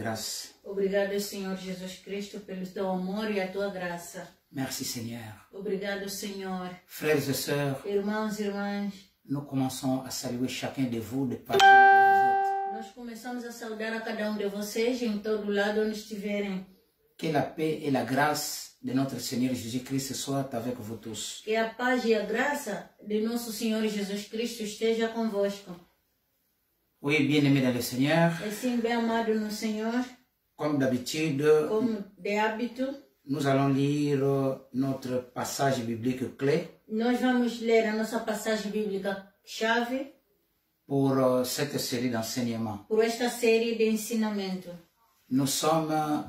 grâce. Obrigado, Senhor Jesus Cristo, pelo teu amor e a tua graça. Merci Seigneur. Obrigado, Senhor. Frères et sœurs, Irmãos e irmãs, nous commençons à saluer chacun de vous de partout là nós começamos a saudar a cada um de vocês em todo lado onde estiverem. où vous êtes. Que la paix et la grâce de notre Seigneur Jésus-Christ soient avec vous tous. Que a paz e a graça de nosso Senhor Jesus Cristo esteja convosco. Oui, bien-aimés dans le Seigneur, Assim, bem amado no Senhor, comme d'habitude, como de hábito, nous allons lire notre passage biblique clé nós vamos ler a nossa passagem bíblica chave pour cette série d'enseignements. por esta série de ensinamento. Nous sommes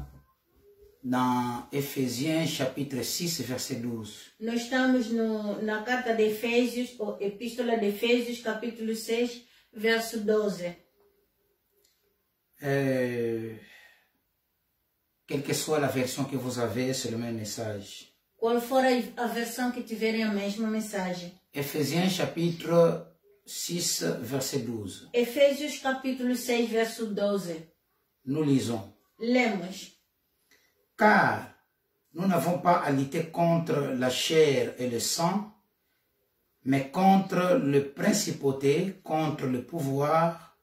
dans Éphésiens chapitre 6, verset 12. Nós estamos na carta de Efésios, ou Epístola de Efésios, capítulo 6, verso 12. Quelle que soit la version que vous avez, c'est le même message. Qual for a versão que tiverem a mesma mensagem. Éphésiens chapitre 6, verset 12. Efésios capítulo 6, verso 12. Nous lisons. Lemos. Car nous n'avons pas à lutter contre la chair et le sang, mais contre les principautés, contre le pouvoir,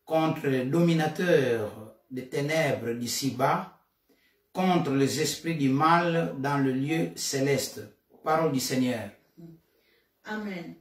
contre les dominateurs des ténèbres d'ici-bas, contre les esprits du mal dans le lieu céleste. Parole du Seigneur. Amém.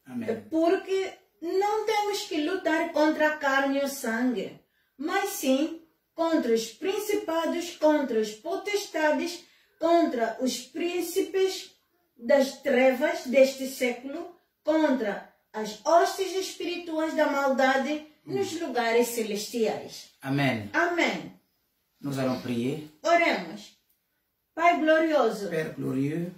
Amen. Porque não temos que lutar contra a carne e o sangue, mas sim contra os principados, contra as potestades, contra os príncipes das trevas deste século, contra as hostes espirituais da maldade nos lugares celestiais. Amen. Amém. Nous allons prier. Oremos. Pai glorioso, Père glorieux,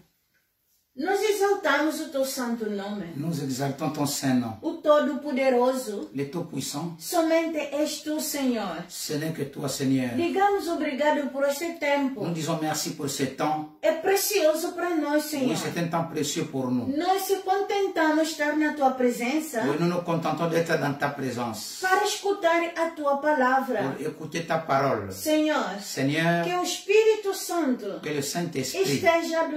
nós exaltamos o teu santo nome, nous exaltons ton Saint-Nom. o Todo-Poderoso. Le Tout-Puissant, Somente és tu, Senhor. ce n'est que toi, Seigneur. Digamos obrigado por este tempo. Nous disons merci pour ce temps. É precioso para nós, Oui, Senhor. c'est un temps précieux pour nous. Nós se contentamos estar na tua presença Oui, nous nous contentons d'être dans ta présence, para escutar a tua palavra. pour écouter ta parole. Senhor, Seigneur, que o Espírito Santo que le Saint-Esprit esteja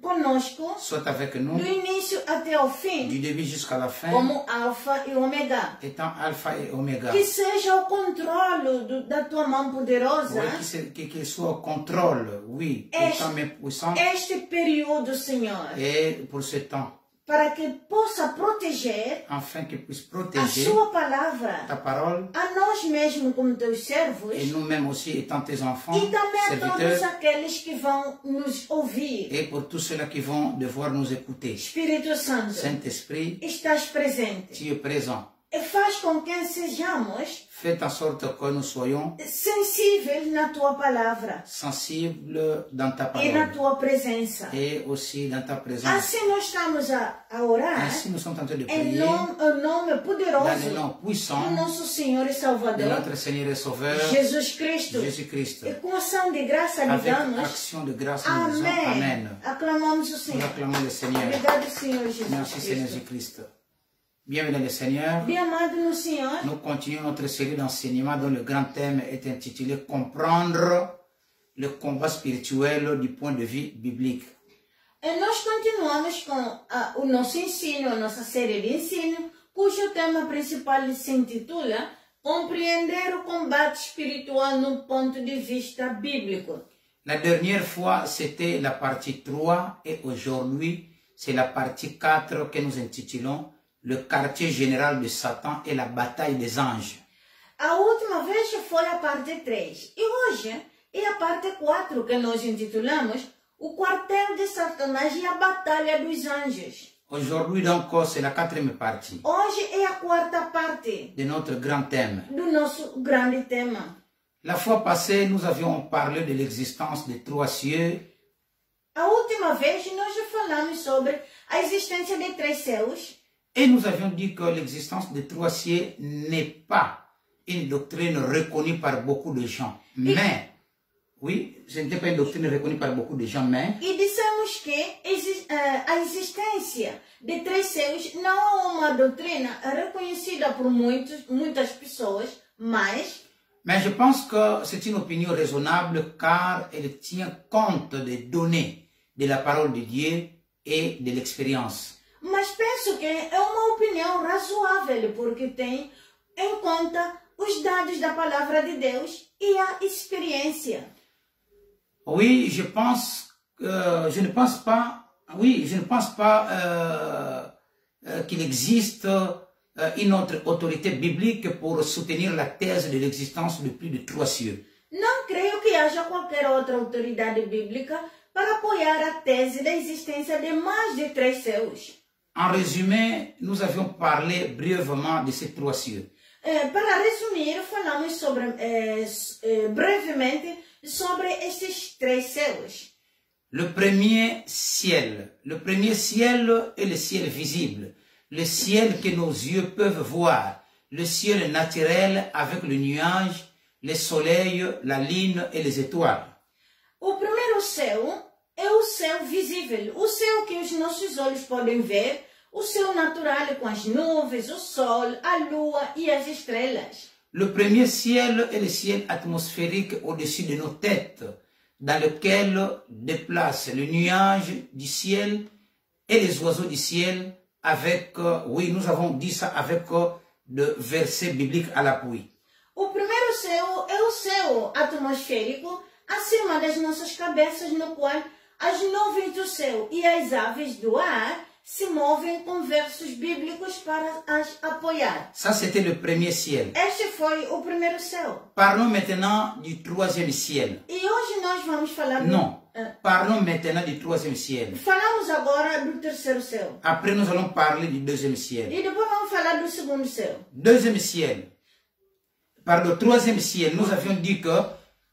conosco soit avec nous do início até ao fim, du début jusqu'à la fin, como Alfa e Ômega. étant Alpha et Oméga. Que seja o controle da tua mão poderosa Oui, qu'il soit au contrôle, oui, Est- étant mais puissant, este período, Senhor, et pour ce temps, para que possa proteger afin qu'il puisse a protéger sua palavra ta parole, a nós mesmos como teus servos et nous-mêmes aussi étant tes enfants, e também a todos serviteurs, aqueles que vão nos ouvir. et pour tous ceux-là qui vont devoir nous écouter. Espírito Santo, Saint-Esprit, estás presente tu es présent. e faz com que sejamos Faites en sorte que nous soyons sensíveis na tua palavra sensibles dans ta e na parole tua presença. et aussi dans ta présence. Assim nós estamos a orar Ainsi, nous sommes en train de em prier nome dans le poderoso nom do puissant nosso Senhor e de Salvador, notre Seigneur et Sauveur, Jesus Cristo. Jésus-Christ. E com ação de graça Avec digamos, action de grâce, nous disons amém. Amen. Aclamamos o Nous Senhor. acclamons le Seigneur. Obrigado, Senhor Jesus Merci Seigneur Cristo. Jésus-Christ. Bienvenue dans le Seigneur. Bem amado no Senhor, Nous continuons notre série d'enseignements dont le grand thème est intitulé Comprendre le combat spirituel du point de vue biblique. e nós continuamos com o nosso ensino, a nossa série de ensino, cujo tema principal se intitula Compreender o combate espiritual no ponto de vista bíblico. La dernière fois, c'était la partie 3 et aujourd'hui, c'est la partie 4 que nous intitulons Le quartier général de Satan et la bataille des anges. A última vez foi a parte 3 e hoje é a parte 4 que nós intitulamos O Quartel de Satanás e a Batalha dos Anjos. Aujourd'hui, donc, c'est la quatrième partie Hoje é a quarta parte de notre grand thème. do nosso grande tema. La fois passée, nous avions parlé de l'existence des trois cieux A última vez nós já falamos sobre a existência de 3 céus et nous avions dit que l'existence des trois cieux n'est pas une doctrine reconnue par beaucoup de gens. Mais, oui, ce n'était pas une doctrine reconnue par beaucoup de gens, mais e dissemos que a existência de 3 céus não é uma doutrina reconhecida por muitas pessoas, mas Mais je pense que c'est une opinion raisonnable car elle tient compte des données de la parole de Dieu et de l'expérience. Mas penso que é uma opinião razoável, porque tem em conta os dados da palavra de Deus e a experiência. Oui, je ne pense pas qu'il existe une autre autorité biblique pour soutenir la thèse de l'existence de plus de 3 cieux. Não creio que haja qualquer outra autoridade bíblica para apoiar a tese da existência de mais de 3 céus. En résumé, nous avions parlé brièvement de ces 3 cieux. Para resumir, falamos brevemente sobre estes 3 céus. Le premier ciel est le ciel visible, le ciel que nos yeux peuvent voir, le ciel naturel avec le nuage, le soleil, la lune et les étoiles. O primeiro céu é o céu visível, o céu que os nossos olhos podem ver, o céu natural com as nuvens, o sol, a lua e as estrelas. Le premier ciel est le ciel atmosphérique au-dessus de nos têtes, dans lequel déplacent le nuage du ciel et les oiseaux du ciel avec, oui, nous avons dit ça avec de versets bibliques à l'appui. O primeiro céu é o céu atmosférico acima das nossas cabeças, no qual as nuvens do céu e as aves do ar se movem com versos bíblicos para as apoiar. Ça, c'était le premier ciel. Este foi o primeiro céu. Parlons maintenant du troisième ciel. E hoje nós vamos falar do... Non, parlons maintenant du troisième ciel. Falamos agora do terceiro céu. Après, nous allons parler du deuxième ciel. E depois vamos falar do segundo céu. Deuxième ciel. Par le troisième ciel, nous avions dit que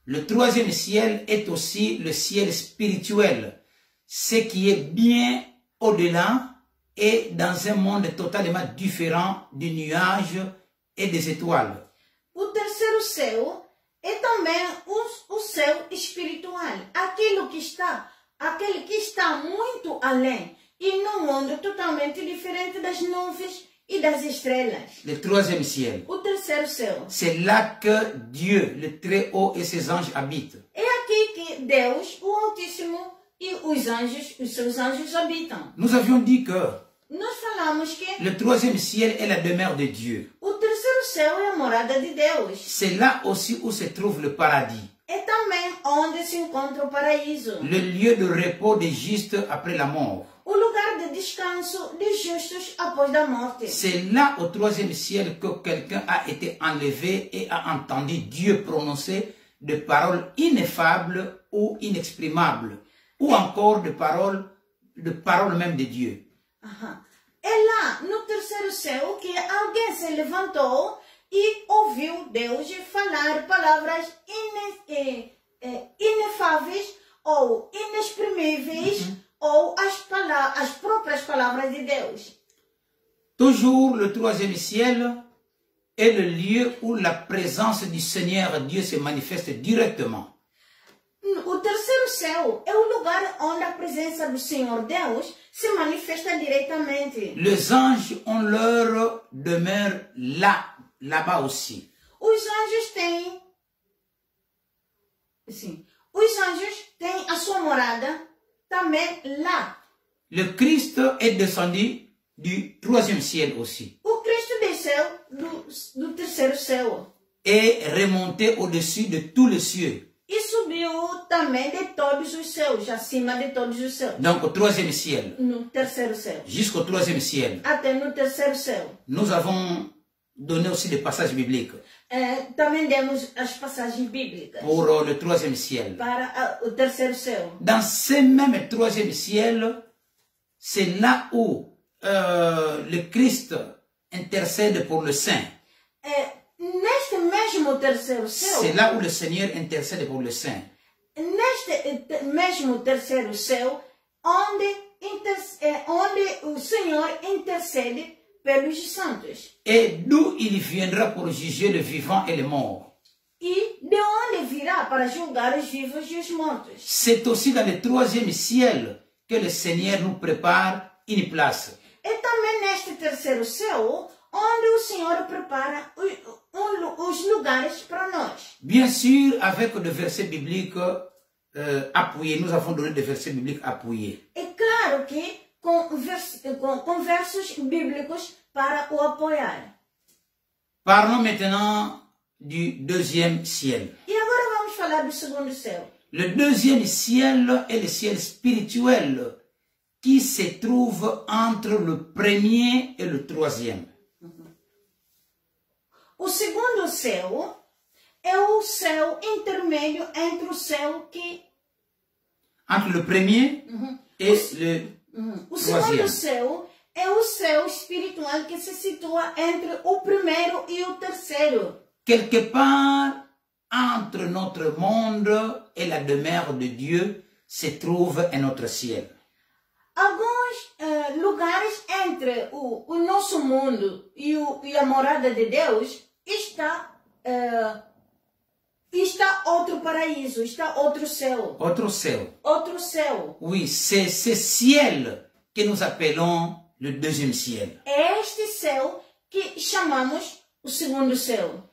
le troisième ciel est aussi le ciel spirituel. Ce qui est bien au-delà et dans un monde totalement différent des nuages et des étoiles. O terceiro céu é também o céu espiritual, aquele que está muito além e num mundo totalmente diferente das nuvens e das estrelas. Le troisième ciel. O terceiro céu. C'est là que Dieu, le Très-Haut et ses anges habitent. É aqui que Deus, o Altíssimo, e os seus anjos habitam. Nous avions dit que Nós falamos que le troisième ciel est la demeure de Dieu. o terceiro céu é a morada de Deus. C'est là aussi où se trouve le paradis. É também onde se encontra o paraíso. Le lieu de repos des justes après la mort. O lugar de descanso dos justos após a morte. C'est là au troisième ciel que quelqu'un a été enlevé et a entendu Dieu prononcer des paroles ineffables ou inexprimables, ou encore de paroles même de Dieu. É lá, no terceiro céu, que alguém se levantou e ouviu Deus falar palavras inefáveis ou inexprimíveis, ou as próprias palavras de Deus. Toujours le troisième ciel est le lieu où la présence du Seigneur Dieu se manifeste directement. O terceiro céu é o lugar onde a presença do Senhor Deus se manifesta diretamente. Les anges ont leur demeure là-bas aussi. Os anjos têm a sua morada também lá. Le Christ est descendu du troisième ciel aussi. O Cristo desceu do terceiro céu. Et remonté au-dessus de tous les cieux. E subiu também de todos os céus, acima de todos os céus. Donc au troisième ciel. No terceiro céu. Jusqu'au troisième ciel. Até no terceiro céu. Nous avons donné aussi des passages bibliques. Também demos as passagens bíblicas. Pour le troisième ciel. Para o terceiro céu. Dans ce même troisième ciel, c'est là où le Christ intercède pour le saint. Neste mesmo terceiro céu. C'est là où le Seigneur intercède pour le saint. Neste mesmo terceiro céu, onde o Senhor intercede pelos santos. Et d'où il viendra pour juger le vivant et le mort. E de onde virá para julgar os vivos e os mortos. C'est aussi dans le troisième ciel que le Seigneur nous prépare une place. E também neste terceiro céu, onde o Senhor prepara os lugares para nós. Bien sûr, avec des versets bibliques appuyés, nous avons donné des versets bibliques appuyés. É claro que com versos bíblicos para o apoiar. Parlons maintenant du deuxième ciel. E agora vamos falar do segundo céu. Le deuxième ciel est le ciel spirituel qui se trouve entre le premier et le troisième. O segundo céu é o céu intermédio entre o céu que... Entre le premier et le O troisième. segundo céu é o céu espiritual que se situa entre o primeiro e o terceiro. Quelque part entre notre monde et la demeure de Dieu se trouve un autre ciel. Alguns lugares entre o nosso mundo e a morada de Deus está outro paraíso, está outro céu. Autre ciel. Outro céu. Oui, c'est ce ciel que nous appelons le deuxième ciel. É este céu que chamamos o segundo céu.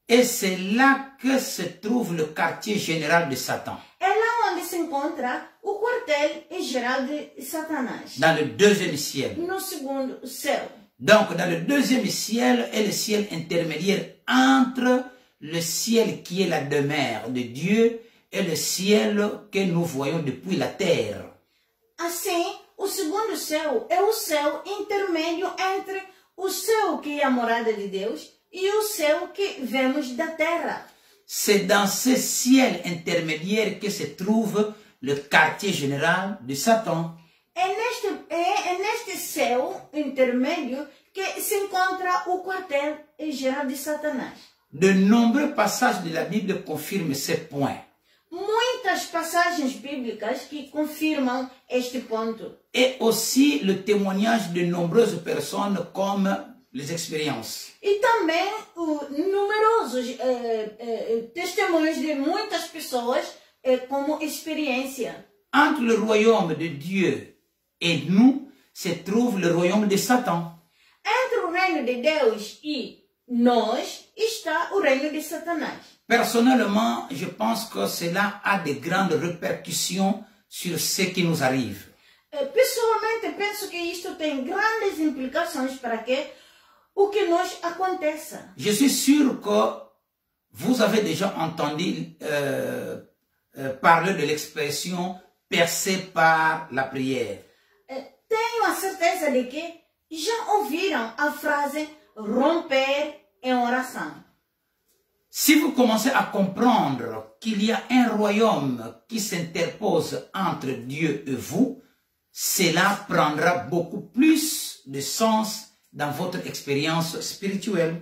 Et c'est là que se trouve le quartier général de Satan. É lá onde se encontra o quartel-geral de Satanás. Dans le deuxième ciel. No segundo céu. Donc, dans le deuxième ciel est le ciel intermédiaire entre le ciel qui est la demeure de Dieu et le ciel que nous voyons depuis la terre. Assim, o segundo céu é o céu intermédio entre o céu que é a morada de Deus e o céu que vemos da terra. C'est dans ce ciel intermédiaire que se trouve le quartier général de Satan. É neste céu intermédio que se encontra o quartel-geral de Satanás. De nombreux passages de la Bible confirment ce point. Muitas passagens bíblicas que confirmam este ponto. Et aussi le témoignage de nombreuses personnes comme les expériences. E também numerosos testemunhos de muitas pessoas como experiência. Entre le royaume de Dieu et nous se trouve le royaume de Satan. Entre o reino de Deus e nós está o reino de Satanás. Personnellement, je pense que cela a de grandes répercussions sur ce qui nous arrive. Pessoalmente, penso que isto tem grandes implicações para que o que nos aconteça. Je suis sûr que vous avez déjà entendu parler de l'expression percée par la prière. Tenho a certeza de que já ouviram a frase romper em oração. Si vous commencez à comprendre qu'il y a un royaume qui s'interpose entre Dieu et vous, cela prendra beaucoup plus de sens dans votre expérience spirituelle.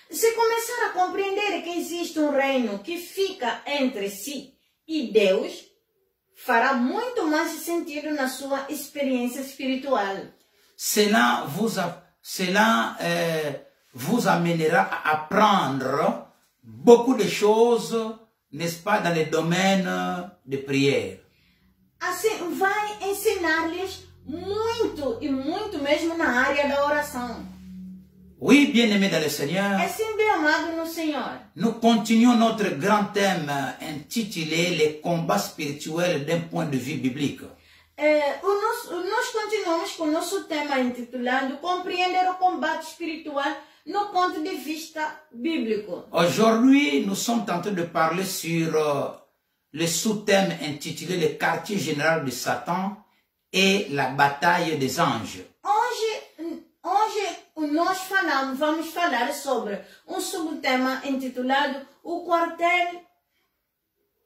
Se começar a compreender que existe um reino que fica entre si e Deus, fará muito mais sentido na sua experiência espiritual. Cela vous amènera à apprendre beaucoup de choses, n'est-ce pas, dans le domaine de prière. Assim, vai ensinar-lhes muito e muito mesmo na área da oração. Oui, bien-aimés dans le Seigneur, É sim, bem amado no Senhor. nous continuons notre grand thème intitulé « Les combats spirituels d'un point de vue biblique ». Nós continuamos com o nosso tema intitulado Compreender o combate espiritual no ponto de vista bíblico. Aujourd'hui, nous sommes en train de parler sur le sous-thème intitulé « Le quartier général de Satan et la bataille des anges ». Hoje nós vamos falar sobre um subtema intitulado O quartel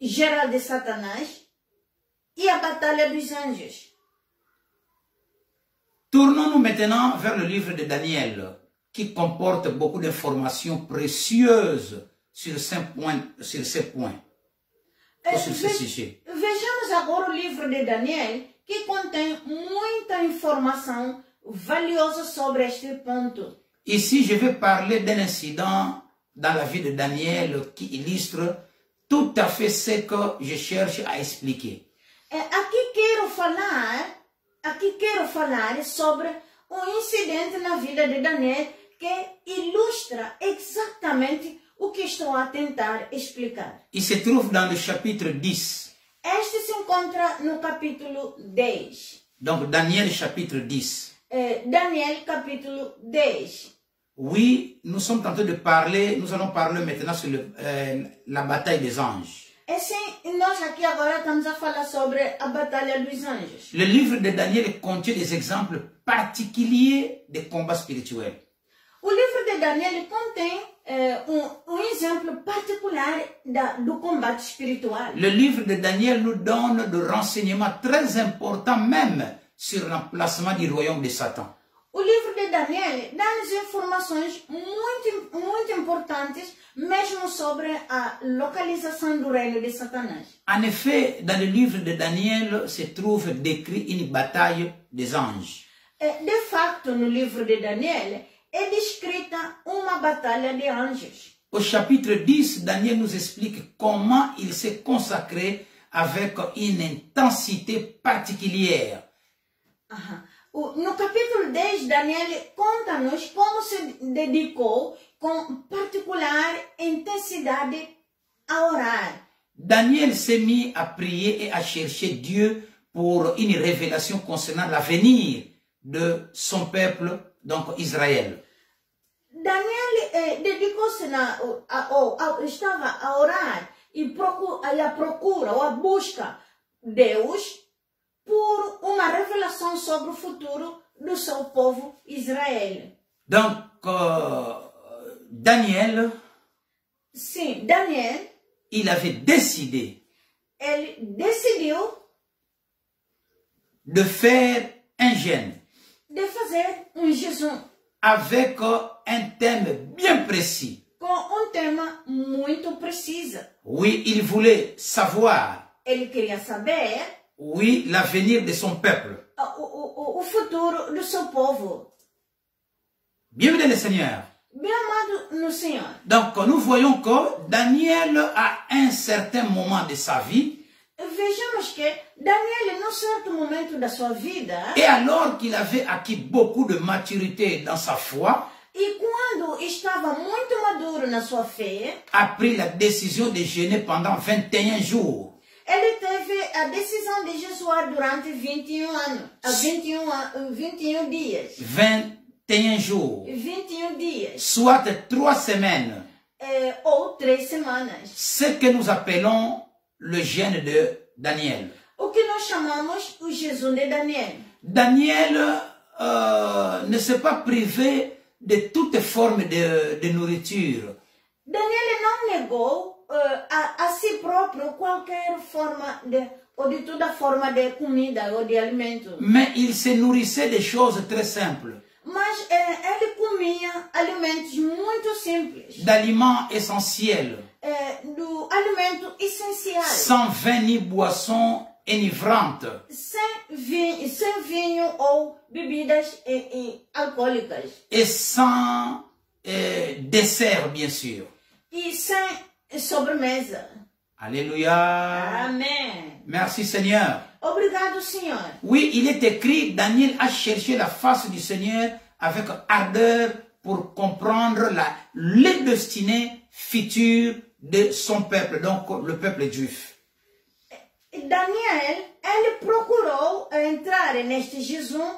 geral de Satanás e a batalha dos anjos. Tournons-nous maintenant vers le livre de Daniel, qui comporte beaucoup d'informations précieuses sur ce point, sur ce sujet. Vejamos agora o livro de Daniel, que contém muita informação valiosa sobre este ponto. Ici, je vais parler d'un incident dans la vie de Daniel qui illustre tout à fait ce que je cherche à expliquer. Aqui quero falar sobre um incidente na vida de Daniel que ilustra exatamente o que estou a tentar explicar. Il se trouve dans le chapitre 10. Este se encontra no capítulo 10. Donc Daniel chapitre 10. Daniel capítulo 10. Oui, nous sommes en train de parler, nous allons parler maintenant sur la bataille des anges. Sim, nós aqui agora estamos a falar sobre a Batalha dos Anjos. Le livre de Daniel contient des exemples particuliers de combats spirituels. O livro de Daniel contém um exemplo particular do combate espiritual. Le livre de Daniel nous donne des renseignements très importants même sur l'emplacement du royaume de Satan. O livro de Daniel dá-nos informações muito importantes, mesmo sobre a localização do reino de Satanás. En effet, dans le livre de Daniel se trouve décrit une bataille des anges. De facto, no livro de Daniel é descrita uma batalha de anjos. Au chapitre 10, Daniel nous explique comment il s'est consacré avec une intensité particulière. No capítulo 10, Daniel conta-nos como se dedicou com particular intensidade a orar. Daniel s'est mis à prier et à chercher Dieu pour une révélation concernant l'avenir de son peuple, donc Israël. Daniel dedicou-se estava a orar e a procura ou a busca Deus por uma revelação sobre o futuro do seu povo Israel. Donc, Daniel, Sim, Daniel, il avait décidé ele decidiu de faire un jeûne de fazer jejum avec un thème bien précis. com tema muito preciso. Oui, il voulait savoir, Ele queria saber oui, l'avenir de son peuple. o futuro do seu povo. Bienvenue le Seigneur. Bem amado no Senhor. Donc, nous voyons que Daniel, à un certain moment de sa vie, Vejamos que Daniel, num certo momento da sua vida, et alors qu'il avait acquis beaucoup de maturité dans sa foi, e quando estava muito maduro na sua fé, a pris la décision de jeûner pendant 21 jours. ele teve a decisão de jejuar durante 21 anos, 21 dias. 21 jours. 21 dias. Soit 3 semaines. Ou 3 semanas. Ce que nous appelons le jeûne de Daniel. O que nós chamamos o jejum de Daniel. Daniel ne s'est pas privé de toute forme de nourriture. Daniel não negou a si próprio qualquer forma ou de toda forma de comida ou de alimento. Mais il se nourrissait de choses très simples. Mas ele comia alimentos muito simples. D'aliments essentiels. Do alimento essencial. Sans vin ni boisson enivrante. Sem vinho ou bebidas alcoólicas. Et sans dessert, bien sûr. E sem sobremesa. Alléluia. Amen. Merci Seigneur. Obrigado, Senhor. Oui, il est écrit, Daniel a cherché la face du Seigneur avec ardeur pour comprendre les destinées futures de son peuple, donc le peuple juif. Daniel, ele procurou entrar neste jejum,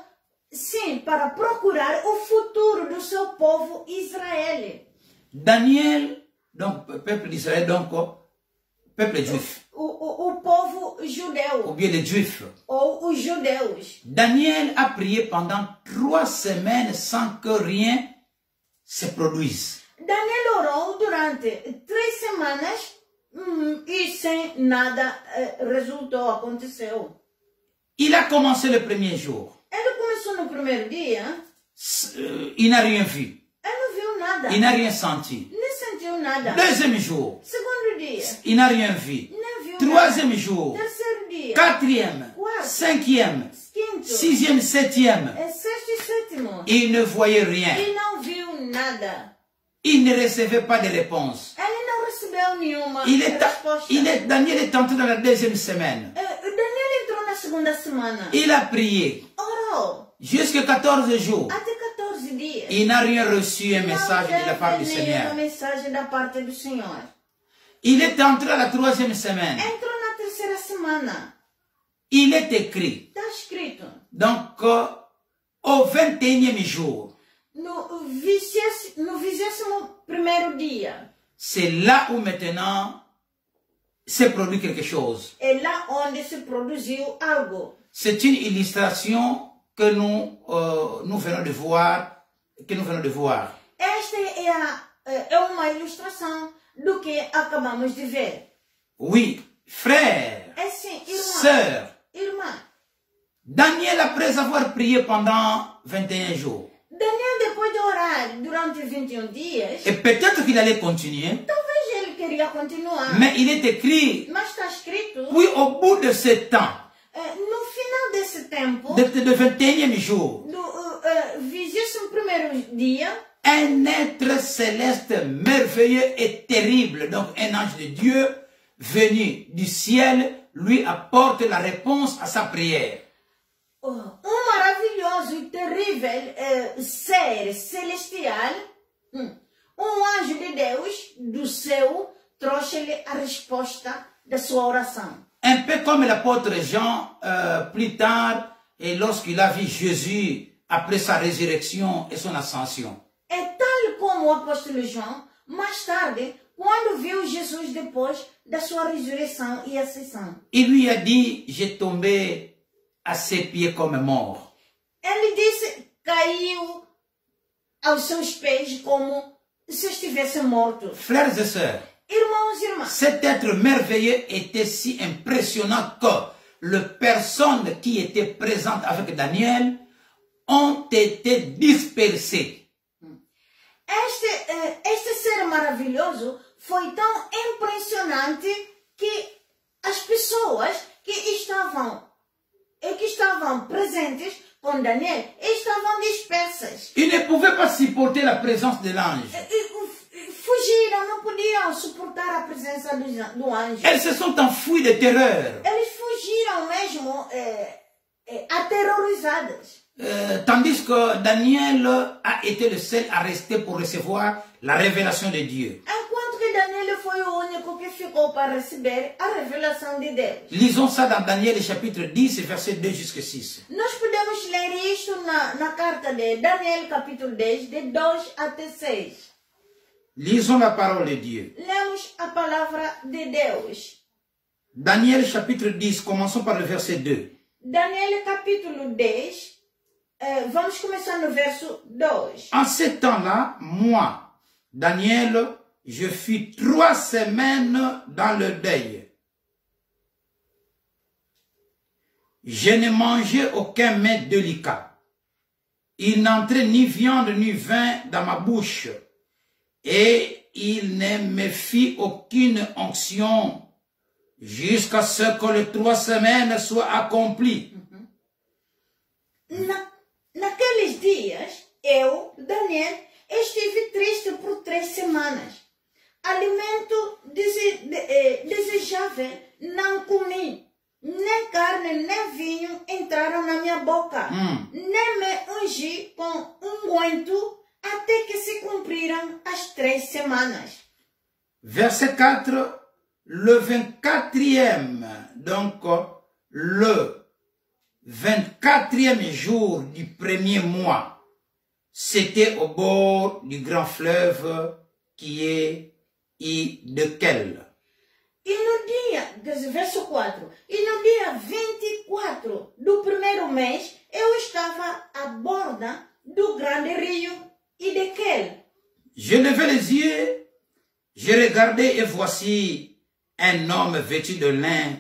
sim, para procurar o futuro do seu povo Israel. Daniel, donc peuple d'Israël, donc peuple juif. O povo judeu. Ou bien les juifs. Ou os judeus. Daniel a prié pendant 3 semaines sans que rien se produise. Daniel orou durante 3 semanas e sem nada aconteceu. Il a commencé le premier jour. Ele começou no primeiro dia. Il n'a rien vu. Ele não viu nada. Il n'a rien senti. Nem sentiu nada. Deuxième jour. Segundo dia. Il n'a rien vu. Não viu Troisième nada. jour. Terceiro dia. Quatrième. Quarto. Cinquième. Quinto. Sixième, septième. Sexto e sétimo. Il ne voyait rien. E não viu nada. Il ne recevait pas de réponse. Ele não recebeu nenhuma resposta. Daniel est entré dans la deuxième semaine. Daniel entrou na segunda semana. Il a prié. Orou. passou Jusqu'à 14 jours. até 14 dias. Il n'a rien reçu un message de la part du Não teve Seigneur. nenhuma mensagem da parte do Senhor. Il est entré à la 3e semaine. Entrou na terceira semana. Il est écrit. Está escrito. Donc, au 21e jour, No 21º dia. c'est là où maintenant s'est produit quelque chose. É lá onde se produziu algo. C'est une illustration que nous venons de voir, Esta é uma ilustração do que acabamos de ver. Oui, frère, É sim, irmã. sœur, Irmã. Daniel, après avoir prié pendant 21 jours, Daniel, depois de orar durante 21 dias, et peut-être qu'il allait continuer, talvez ele queria continuar. mais il est écrit, Mas está escrito, puis au bout de ce temps, no final desse tempo, de 21e jour, do 21º dia, un être céleste merveilleux et terrible, donc un ange de Dieu venu du ciel, lui apporte la réponse à sa prière. maravilhoso e terrível ser celestial, anjo de Deus do céu, trouxe-lhe a resposta da sua oração. Un peu comme l'apôtre Jean, plus tard, et lorsqu'il a vu Jésus après sa résurrection et son ascension. É tal como o apóstolo João, mais tarde, quando viu Jesus depois da sua ressurreição e ascensão. Il lui a dit, j'ai tombé à ses pieds comme mort. Ele disse, caiu aos seus pés como se estivesse morto. Frères et sœurs, Irmãos e irmãs, cet être merveilleux était si impressionnant que les personnes qui étaient présentes avec Daniel ont été dispersées. Este ser maravilhoso foi tão impressionante que as pessoas que estavam presentes com Daniel estavam dispersas. Ils ne pouvaient pas supporter la présence de l'ange. Fugiram, não podiam suportar a presença do anjo. Elles se sont enfuies de terreur. Eles fugiram mesmo aterrorizadas. Tandis que Daniel a été le seul à rester pour recevoir la révélation de Dieu. Enquanto que Daniel foi o único que ficou para receber a revelação de Deus. Lisons ça dans Daniel chapitre 10, verset 2 jusqu'à 6. Nós podemos ler isto na carta de Daniel capítulo 10, de 2 até 6. Lisons la parole de Dieu. Lemos a palavra de Deus. Daniel chapitre 10, commençons par le verset 2. Daniel capítulo 10, vamos começar no verso 2. En ce temps-là, moi, Daniel, je fus 3 semaines dans le deuil. Je ne mangeais aucun mets délicat. Il n'entrait ni viande ni vin dans ma bouche. Et il ne me fit aucune onction jusqu'à ce que les 3 semaines soient accomplies. Naqueles dias, eu, Daniel, estive triste por 3 semanas. Alimento desejável não comi. Nem carne, nem vinho entraram na minha boca. Nem me ungi com unguento até que se cumpriram as 3 semanas. Verset 4, le 24e, donc le 24e jour du premier mois, c'était au bord du grand fleuve qui est Hiddekel. E no dia, verso 4, e no dia 24 do primeiro mês, eu estava à borda do grande rio Hiddekel. Je levai les yeux, je regardai et voici un homme vêtu de lin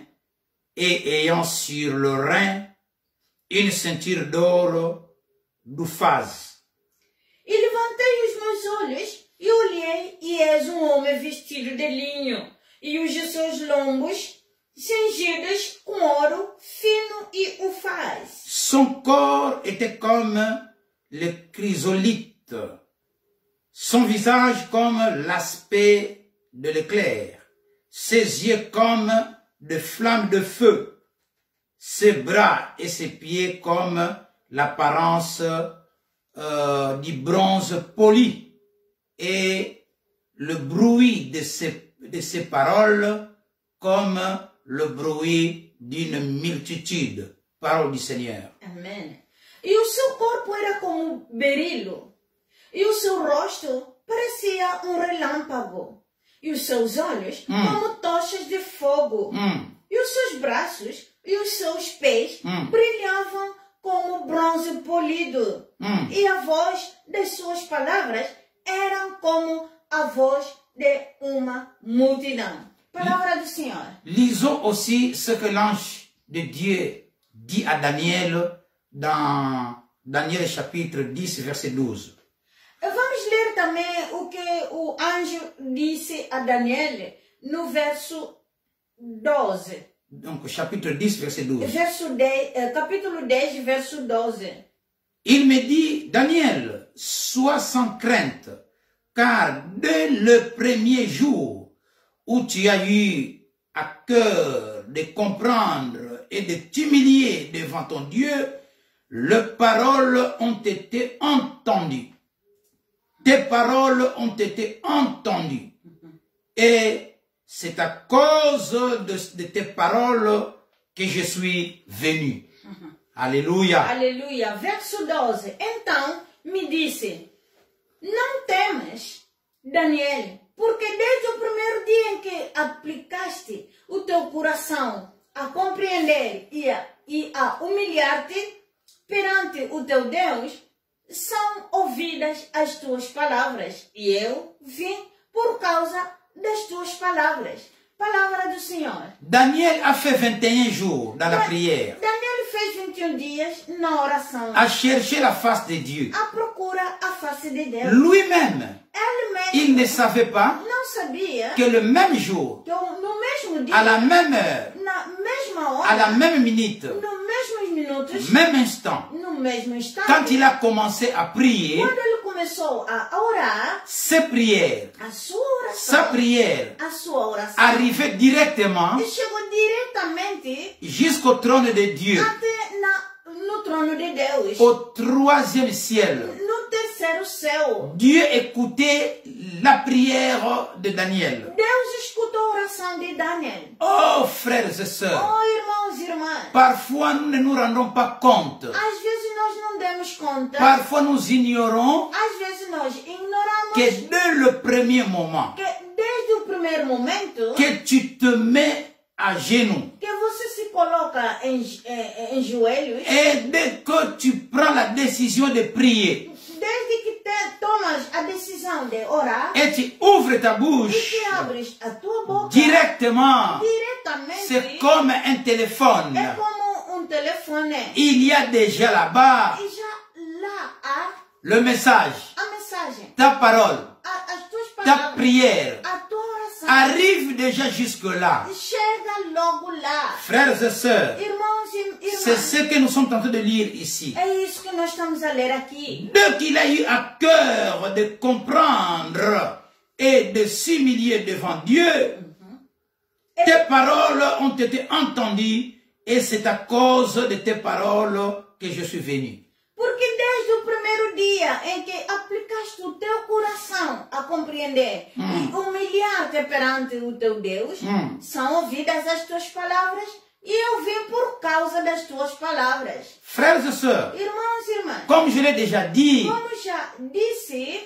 et ayant sur le rein une ceinture d'or d'Uphaz. E levantei os meus olhos e olhei, e eis homem vestido de linho, e os de seus lombos cingidos com ouro fino e ufaz. Son corps était comme le chrysolite, son visage comme l'aspect de l'éclair, ses yeux comme des flammes de feu, ses bras et ses pieds comme l'apparence du bronze poli et le bruit de ces paroles comme le bruit d'une multitude. Parole du Seigneur. Amém. E o seu corpo era como berilo, e o seu rosto parecia um relâmpago, e os seus olhos como tochas de fogo, e os seus braços e os seus pés brilhavam como bronze polido, e a voz das suas palavras era como a voz de uma multidão. Palavra do Senhor. Lisons aussi ce que l'ange de Dieu dit à Daniel dans Daniel chapitre 10, verset 12. Vamos ler também o que o anjo disse a Daniel no verso 12. Donc chapitre 10, verset 12. Capítulo 10, verso 12. Il me dit, Daniel, sois sans crainte, car dès le premier jour où tu as eu à cœur de comprendre et de t'humilier devant ton Dieu, les paroles ont été entendues. Tes paroles ont été entendues. Et c'est à cause de tes paroles que je suis venu. Alléluia. Aleluia. Verso 12. Então me disse, não temas, Daniel, porque desde o primeiro dia em que aplicaste o teu coração a compreender e a humilhar-te perante o teu Deus, são ouvidas as tuas palavras. E eu vim por causa das tuas palavras. Palavra do Senhor. Daniel a fait 21 jours dans la prière. Daniel fez 21 dias na oração. A chercher la face de Dieu. A procura a face de Deus. Lui-même, Ele mesmo il ne savait pas não sabia que le même jour, que no mesmo dia, à la même heure, na mesma hora, à la même minute, nos mesmos minutos, même instant, no mesmo instante, quand il a commencé à prier, quando ele começou a orar, ses prières, a sua oração, sa prière a sua oração, arrivait directement e chegou diretamente jusqu'au trône de Dieu, até no trono de Deus, au troisième ciel. no terceiro céu. Dieu écoutait la prière de Daniel. Deus escutou a oração de Daniel. Oh, frères et sœurs, Oh, irmãos e irmãs, parfois nous ne nous rendons pas compte. às vezes nós não demos conta, Parfois nous ignorons às vezes nós ignoramos que dès le premier moment que desde o primeiro momento que tu te mets à genoux que você se coloca em joelhos, et dès que tu prends la décision de prier desde que tomas a decisão de orar et tu ouvres ta e bouche que abres a tua boca directement, diretamente, c'est comme un téléphone. é como telefone. Il y a déjà là-bas E já lá há le message, a mensagem, ta parole, as tuas ta palavras, prière a tua oração. arrive déjà jusque-là. Chega logo lá. Frères et sœurs, Irmãos e c'est irmãs, ce que nous sommes en train de lire ici. é isso que nós estamos a ler aqui. Dès qu'il a eu à cœur de comprendre et de s'humilier devant Dieu, tes paroles ont été entendues et c'est à cause de tes paroles que je suis venu. Porque desde o primeiro dia em que aplicaste o teu coração a compreender e humilhar-te perante o teu Deus, são ouvidas as tuas palavras e eu vim por causa das tuas palavras. Frères et sœurs, Irmãos e irmãs, comme je l'ai déjà dit, como já disse,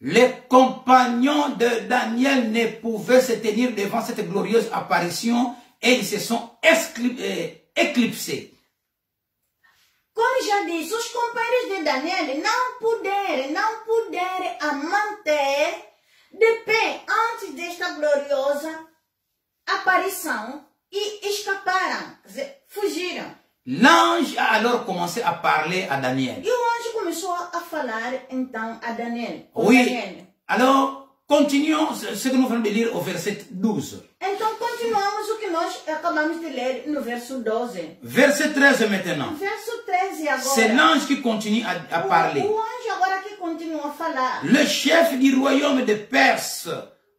les compagnons de Daniel ne pouvaient se tenir devant cette glorieuse apparition et ils se sont éclipsés. como já disse, os companheiros de Daniel não puderam a manter de pé antes desta gloriosa aparição e escaparam, quer dizer, fugiram. L'ange a alors commencé à parler à Daniel. E o anjo começou a falar então a Daniel. Oui, alors continuons ce que nous venons de lire au verset 12. Então continuamos o que nós acabamos de ler no verso 12. Verset 13 maintenant. Verso 13 C'est agora. l'ange qui continue à parler. O anjo agora que continua a falar. Le chef du royaume de Perse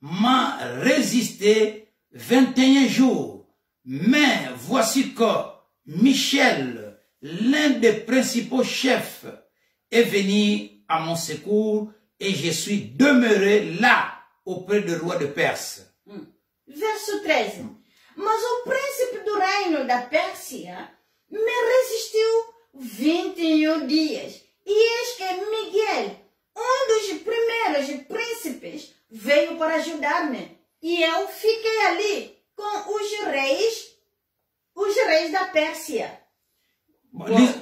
m'a résisté 21 jours. Mais voici que Michel, l'un des principaux chefs est venu à mon secours et je suis demeuré là auprès du roi de Perse. Verso 13. Mas o príncipe do reino da Pérsia me resistiu 21 dias. E eis que Miguel, dos primeiros príncipes, veio para ajudar-me. E eu fiquei ali com os reis da Pérsia.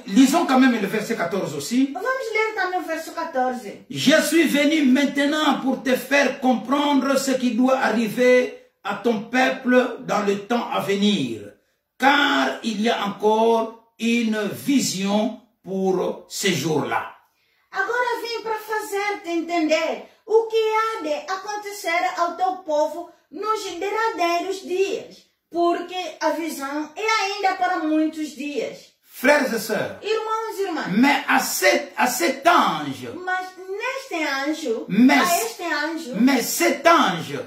Lisons quand même le verset 14 aussi. Vamos ler também o verso 14. Je suis venu maintenant pour te faire comprendre ce qui doit arriver à ton peuple dans le temps à venir, car il y a encore une vision pour ces jours-là. Agora vim para fazer-te entender o que há de acontecer ao teu povo nos derradeiros dias, porque a visão é ainda para muitos dias. Frères et sœurs, Irmãos e irmãs, mais à cet ange, mas neste anjo, mais cet ange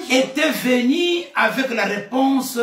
était venu avec la réponse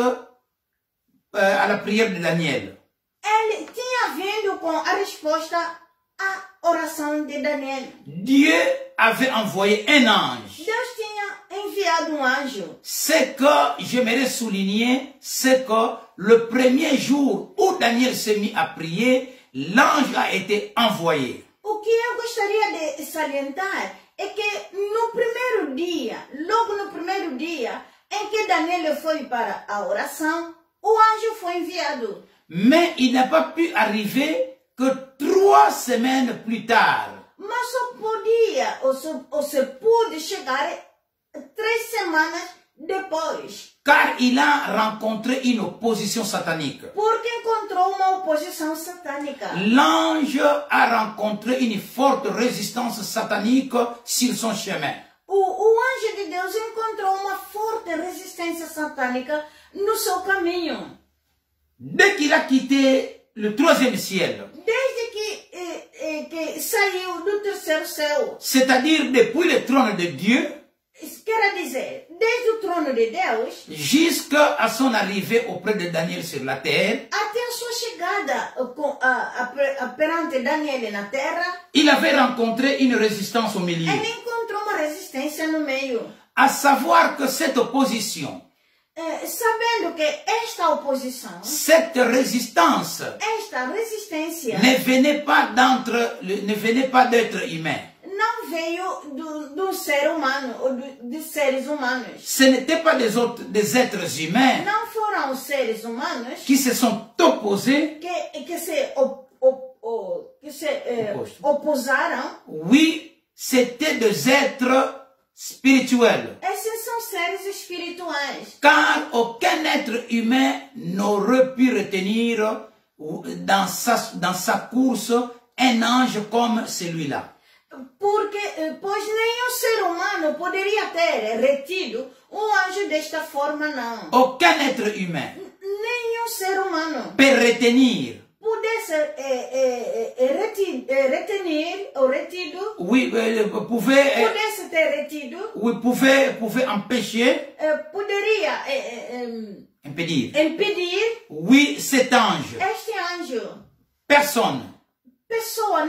à la prière de Daniel. Ele tinha vindo com a resposta à oração de Daniel. Dieu avait envoyé un ange. Deus tinha enviado anjo. Ce que j'aimerais souligner, c'est que le premier jour où Daniel s'est mis à prier, l'ange a été envoyé. O que eu gostaria de salientar é que no primeiro dia, logo no primeiro dia em que Daniel foi para a oração, o anjo foi enviado. Mais il n'a pas pu arriver que 3 semaines plus tard. Mas só podia, ou se pôde chegar 3 semanas depois. Car il a rencontré une opposition satanique. Porque encontrou uma oposição satânica. L'ange a rencontré une forte résistance satanique sur son chemin. O anjo de Deus encontrou uma forte resistência satânica no seu caminho. Dès qu'il a quitté le 3e ciel, Desde que saiu do terceiro céu, c'est-à-dire depuis le trône de Dieu, quer dizer, desde o trono de Deus, jusqu'à son arrivée auprès de Daniel sur la terre, até a sua chegada perante Daniel na terra, il avait rencontré une résistance au milieu. ele encontrou uma resistência no meio. À savoir que cette opposition, Sabendo que esta oposição, cette résistance esta resistência, ne venait pas d'être humain. não veio do ser humano ou de seres humanos. Ce n'étaient pas des êtres humains Não foram os seres humanos qui se sont opposés. que se opuseram. Oui, c'était des êtres spirituels. Esses são seres espirituais. Car aucun être humain n'aurait pu retenir dans sa course un ange comme celui-là. Pois nenhum ser humano poderia ter retido anjo desta forma, não. Aucun être humain Nenhum ser humano peut retenir. Pudesse retenir ou retido. Oui, pouvait Ter retido. Oui, pouvait empêcher. Poderia impedir. Oui, cet ange. Este anjo. Personne.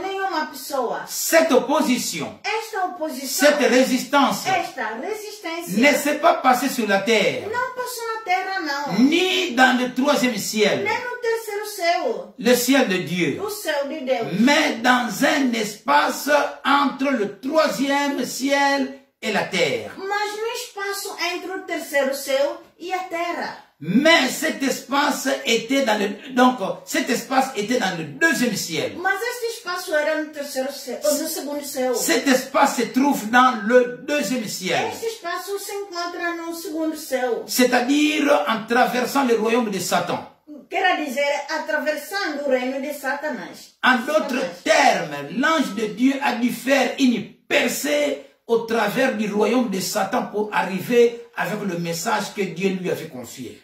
Nenhuma pessoa. Cette opposition. Esta oposição. Cette résistance. Esta resistência. Ne s'est pas passée sur la terre. Não passou na terra, não. Ni dans le 3e ciel. Nem no terceiro céu. Le ciel de Dieu. O céu de Deus. Mais dans un espace entre le 3e ciel et la terre. Mas no espaço entre o terceiro céu e a terra. Mais cet espace était dans le 2e ciel. Mas este espaço era no terceiro céu, ou no segundo céu. Cet espace se trouve dans le 2e ciel. Este espaço se encontra no segundo céu. C'est-à-dire en traversant le royaume de Satan. Quer dizer, atravessando o reino de Satanás. En d'autres termes, l'ange de Dieu a dû faire une percée au travers du royaume de Satan pour arriver avec le message que Dieu lui avait confié.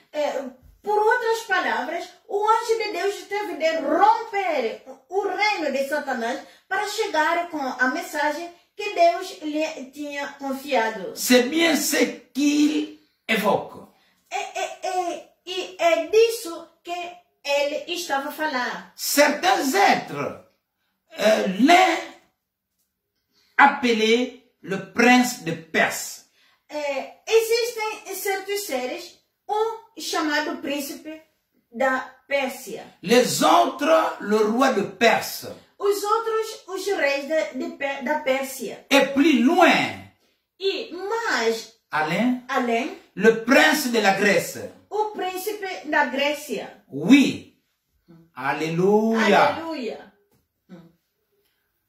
Por outras palavras, o anjo de Deus teve de romper o reino de Satanás para chegar com a mensagem que Deus lhe tinha confiado. C'est bien ce qu'il évoque. E é disso que ele estava a falar. Certains êtres, l'un appelé le prince de Perse. Existem certos seres, chamado príncipe da Pérsia. Les autres, le roi de Perse. Os outros, os reis da Pérsia. Et plus loin, E mais além, le prince de la Grèce. O príncipe da Grécia. Oui. Alléluia. Aleluia.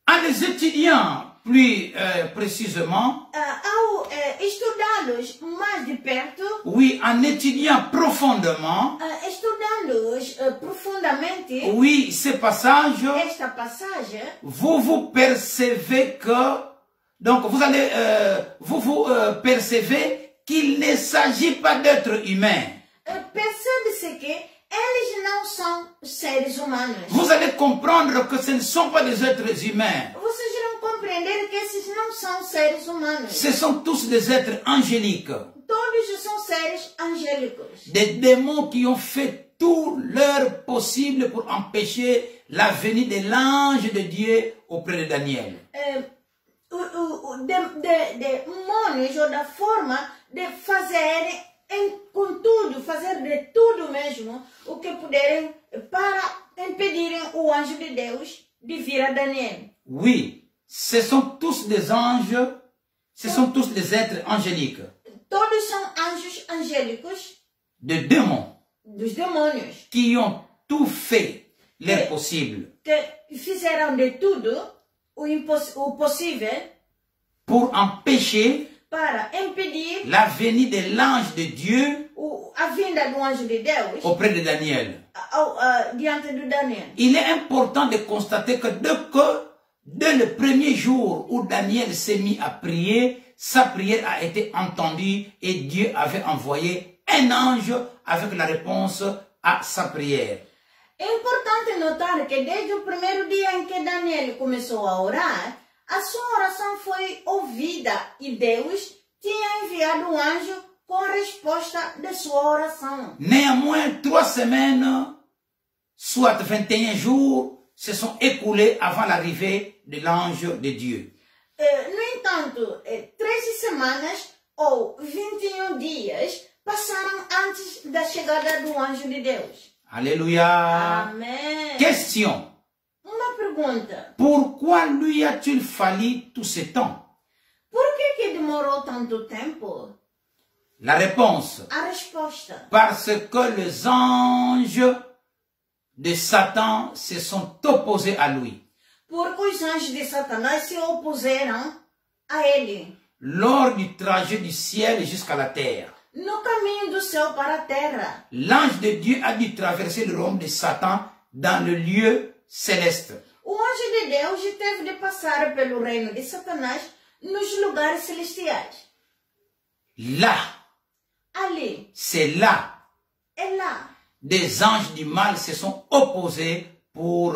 En les étudiant plus précisément, Ao estudá-los mais de perto, oui, en étudiant profondément, estudando-os profundamente, oui, ce passage, esta passagem, vous percevez que, donc vous allez, vous percevez qu'il ne s'agit pas d'êtres humains. percebe-se que eles não são seres humanos. Vous allez comprendre que ce ne sont pas des êtres humains. Vocês irão compreender que esses não são seres humanos. Ce sont tous des êtres angéliques. Todos são seres angélicos. Des démons qui ont fait tout leur possible pour empêcher la venue de l'ange de Dieu auprès de Daniel. Demônios ou da forma de fazer fazer de tudo mesmo o que puderem para impedirem o anjo de Deus de vir a Daniel. Oui, ce sont tous des anges, ce sont tous des êtres angéliques. Todos são anjos angélicos, De démons, dos demônios, qui ont tout fait leur possible que fizeram de tudo o possível pour empêcher para impedir la venue de l'ange de Dieu a vinda do anjo de Deus auprès de Daniel. Diante do Daniel. Il est important de constater que dès le premier jour où Daniel s'est mis à prier, sa prière a été entendue et Dieu avait envoyé un ange avec la réponse à sa prière. É importante notar que desde o primeiro dia em que Daniel começou a orar, a sua oração foi ouvida e Deus tinha enviado um anjo com a resposta de sua oração. Néanmoins, 3 semaines, soit 21 jours, se sont écoulés avant l'arrivée de l'ange de Dieu. No entanto, 13 semanas ou 21 dias passaram antes da chegada do anjo de Deus. Alléluia. Amém. Question. Uma pergunta. Pourquoi lui a-t-il fallu tout ce temps? Por que demorou tanto tempo? La réponse. A resposta. Parce que les anges de Satan se sont opposés à lui. Porque os anjos de Satanás se opuseram a ele. Lors du trajet du ciel jusqu'à la terre, No caminho do céu para a terra, l'ange de Dieu a dû traverser le royaume de Satan dans le lieu céleste. o anjo de Deus teve de passar pelo reino de Satanás nos lugares celestiais. Là, Ali, c'est là, é lá. des anges du mal se sont opposés pour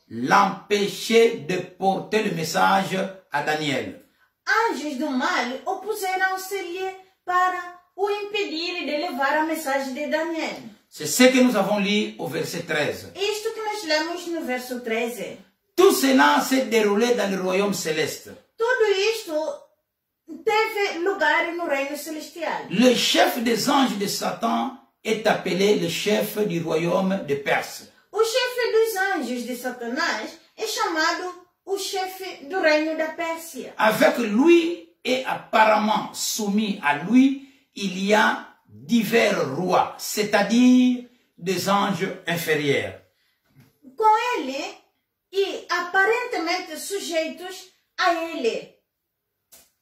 l'empêcher de porter le message à Daniel. Anjos do mal opuseram-se-lhe para o impedir de levar a mensagem de Daniel. C'est ce que nous avons lu au verset 13. Isto que nós lemos no verso 13. Tout cela s'est déroulé dans le royaume céleste. Tudo isto teve lugar no reino celestial. Le chef des anges de Satan est appelé le chef du royaume de Perse. O chefe dos anjos de Satanás é chamado o chefe do reino da Pérsia. Avec lui et apparemment soumis à lui, il y a divers rois, c'est-à-dire des anges inférieurs. Com ele e aparentemente sujeitos a ele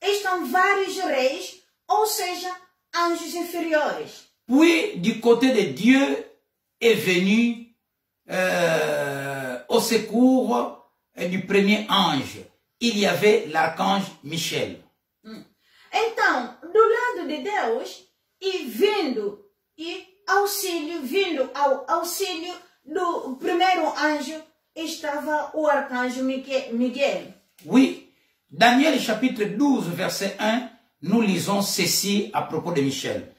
estão vários reis, ou seja, anjos inferiores. Puis, du côté de Dieu, est venu au secours du premier ange. Il y avait l'archange Michel. Então, do lado de Deus, vindo ao auxílio do primeiro anjo, estava o arcanjo Miguel. Oui, Daniel chapitre 12, verset 1, nous lisons ceci à propos de Michel.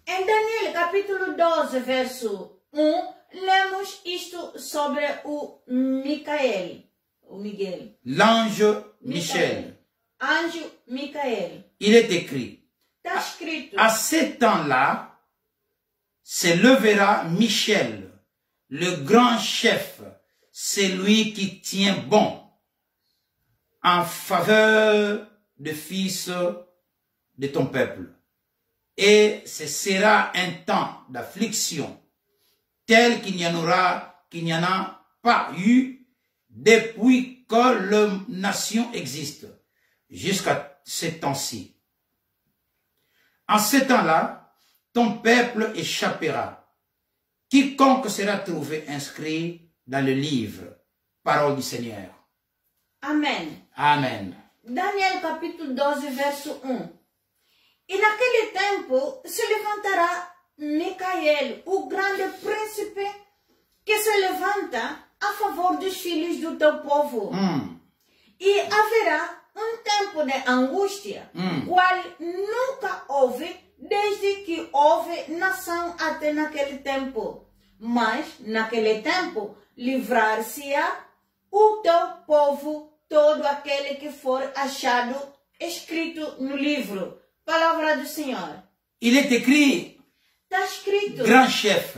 Em Daniel capítulo 12, verso 1, lemos isto sobre o Miguel. L'ange Michel. Anjo Micael. Il est écrit, Está escrito. à ce temps-là, se levera Michel, le grand chef, celui qui tient bon, en faveur des fils de ton peuple. Et ce sera un temps d'affliction, tel qu'il n'y en a pas eu depuis que la nation existe, jusqu'à ce temps-ci. En ce temps-là, ton peuple échappera. Quiconque sera trouvé inscrit dans le livre, parole du Seigneur. Amen. Amen. Daniel capítulo 12, verso 1. E naquele tempo se levantará Micael, o grande príncipe, que se levanta a favor dos filhos do teu povo. E haverá um tempo de angústia, qual nunca houve desde que houve nação até naquele tempo. Mas, naquele tempo, livrar-se-á o teu povo, todo aquele que for achado escrito no livro. Palavra do Senhor. Il est écrit, Está escrito, grand chef.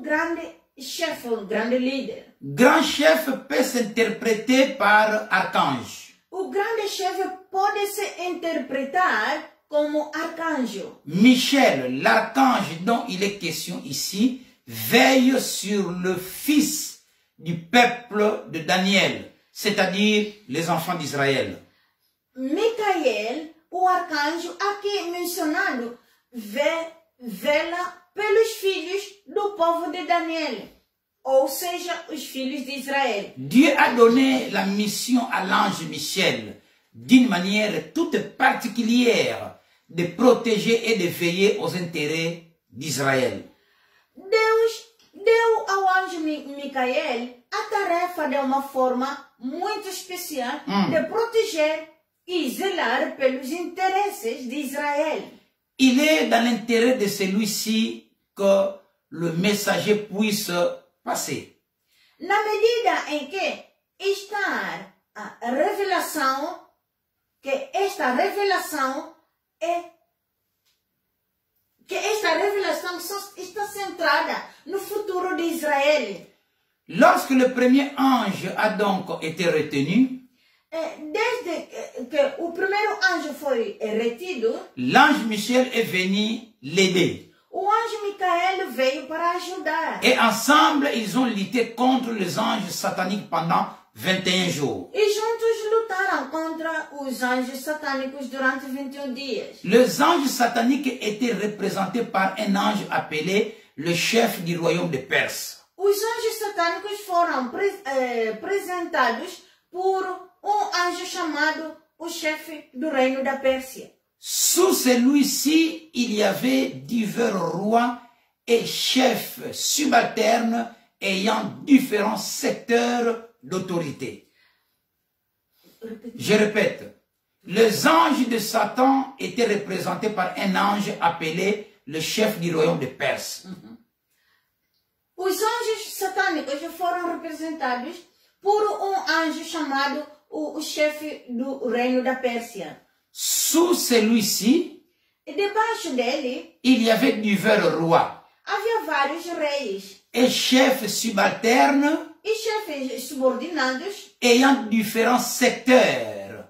grande chefe, grande líder. Grand chef peut s'interpréter par archange. O grande chefe pode se interpretar como arcanjo. Michel, l'archange dont il est question ici, veille sur le fils du peuple de Daniel, c'est-à-dire les enfants d'Israël. Micael, o arcanjo aqui mencionado, vela pelos filhos do povo de Daniel, ou seja, os filhos de Israel. Dieu a donné la mission à l'ange Michel d'une manière toute particulière de protéger et de veiller aux intérêts d'Israël. Deus deu ao anjo Micael a tarefa de uma forma muito especial de proteger e zelar pelos interesses de Israel. Il est dans l'intérêt de celui-ci que le messager puisse passer. Na medida em que esta revelação está centrada no futuro de Israel. Lorsque le premier ange a donc été retenu, Desde que o primeiro anjo foi retido, l'ange Michel est venu l'aider. o anjo Micael veio para ajudar. Et ensemble, ils ont lutté contre les anges sataniques pendant 21 jours. E juntos lutaram contra os anjos satânicos durante 21 dias. Les anges sataniques étaient représentés par un ange appelé le chef du royaume de Perse. Os anjos satânicos foram representados por anjo chamado o chefe do reino da Pérsia. Sous celui-ci, il y avait divers rois et chefs subalternes ayant différents secteurs d'autorité. Je répète, les anges de Satan étaient représentés par un ange appelé le chef du royaume de Perse. Os anjos satânicos foram representados por anjo chamado o chefe do reino da Pérsia. Sous celui-ci, E debaixo dele il y avait divers rois havia vários reis et chefs subalternes e chefes subordinados ayant différents secteurs